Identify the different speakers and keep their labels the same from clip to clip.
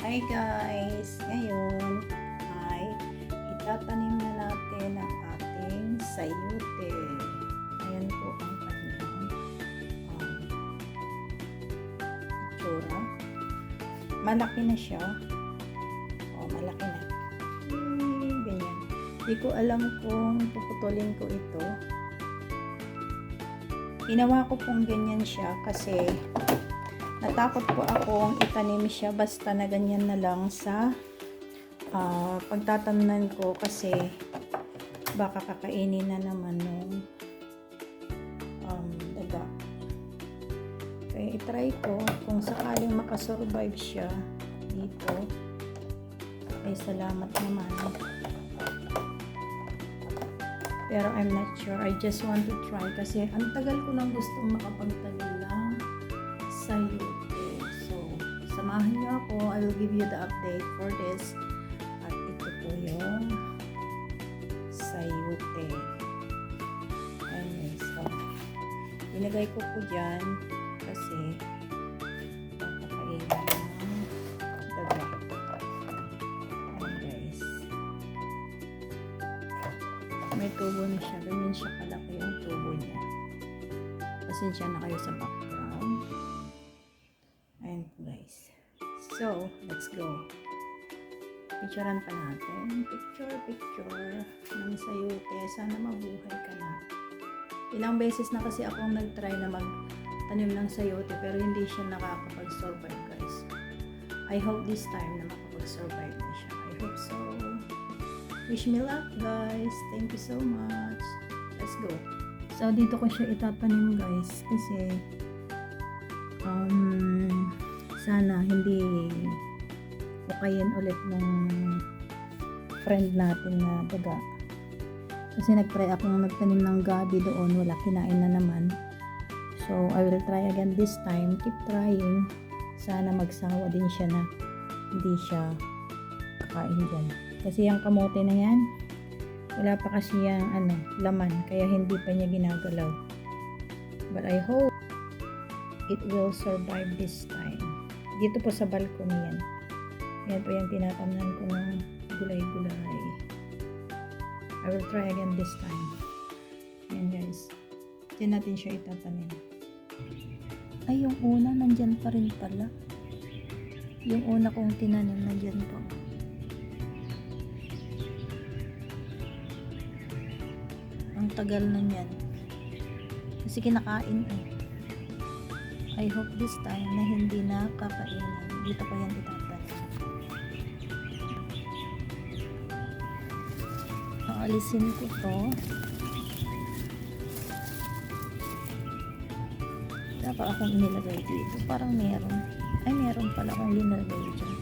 Speaker 1: Hi guys! Ngayon ay itatanim na natin ang ating sayote. Ayan po ang kanyang itsura. Malaki na siya. Malaki na. Ganyan. Hindi ko alam kung puputulin ko ito. Ginawa ko pong ganyan siya kasi natakot po akong itanim siya basta na ganyan na lang sa pagtatamnan ko kasi baka kakainin na naman nung daga. Kaya itry ko kung sakaling makasurvive siya dito. Ay salamat naman. Pero I'm not sure. I just want to try kasi ang tagal ko nang gustong makapagtanim ng sayote. So, samahan niyo ako. I will give you the update for this. At ito po yung sayote. Anyway, so, ilagay ko po dyan kasi papakainin ng daga. Ayan guys. May tubo na siya. Ganyan siya kalaki yung tubo niya. Pasensya na kayo sa background. Ayan guys. So, let's go. Picturean pa natin. Picture ng sayote. Sana mabuhay ka na. Ilang beses na kasi akong nag-try na magtanim ng sayote pero hindi siya nakakapag-survive guys. I hope this time na makapag-survive na siya. I hope so. Wish me luck guys. Thank you so much. Let's go. So, dito ko siya itatanim guys kasi sana hindi ukayin ulit ng friend natin na daga. Kasi nag-try akong nagtanim ng gabi doon. Wala, kinain na naman. So, I will try again this time. Keep trying. Sana magsawa din siya na hindi siya kakain dyan. Kasi yung kamote na yan, wala pa kasi yung laman, kaya hindi pa niya ginagalaw. But I hope it will survive this time. Dito po sa balcony yan. Yan po yung tinatamnan ko ng gulay-gulay. I will try again this time. Yan guys. Diyan natin siya itatanim. Ay, yung una nandyan pa rin pala. Yung una kong tinanim nandyan po. Ang tagal na niyan. Kasi kinakain eh. I hope this time na hindi na kakainin. Dito ko yan itatanim. Aalisin ko to. Dapat akong inilagay dito. Parang meron. Ay, meron pala akong linagay dyan.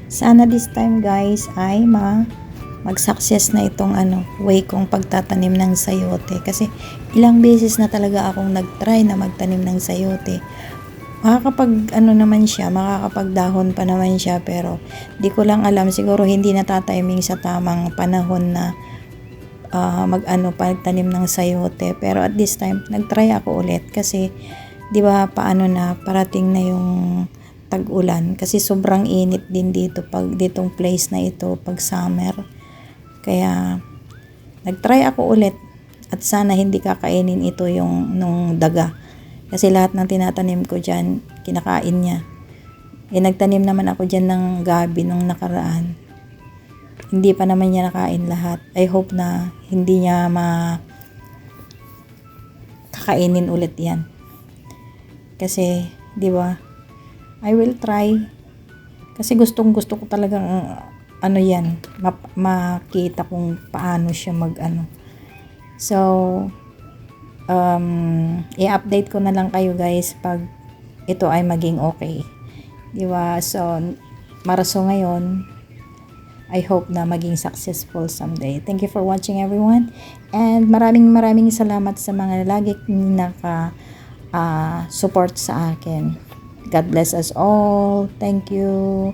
Speaker 1: Sana this time guys ay mag-success na itong way kong pagtatanim ng sayote. Kasi ilang beses na talaga akong nag-try na magtanim ng sayote. Makakapag naman siya, makakapagdahon pa naman siya, pero di ko lang alam, siguro hindi natatiming sa tamang panahon na pagtanim ng sayote. Pero at this time, nag-try ako ulit kasi di ba parating na yung tag-ulan, kasi sobrang init din dito ditong place na ito pag summer. Kaya nag-try ako ulit at sana hindi kakainin ito nung daga. Kasi lahat ng tinatanim ko dyan, kinakain niya. Nagtanim naman ako dyan ng gabi nung nakaraan. Hindi pa naman niya nakain lahat. I hope na hindi niya kakainin ulit yan. Kasi, di ba, I will try. Kasi gustong gusto ko talagang makita kung paano siya So, i-update ko na lang kayo guys pag ito ay maging okay. Diba? So, maraso ngayon, I hope na maging successful someday. Thank you for watching everyone. And maraming salamat sa mga lagi support sa akin. God bless us all. Thank you.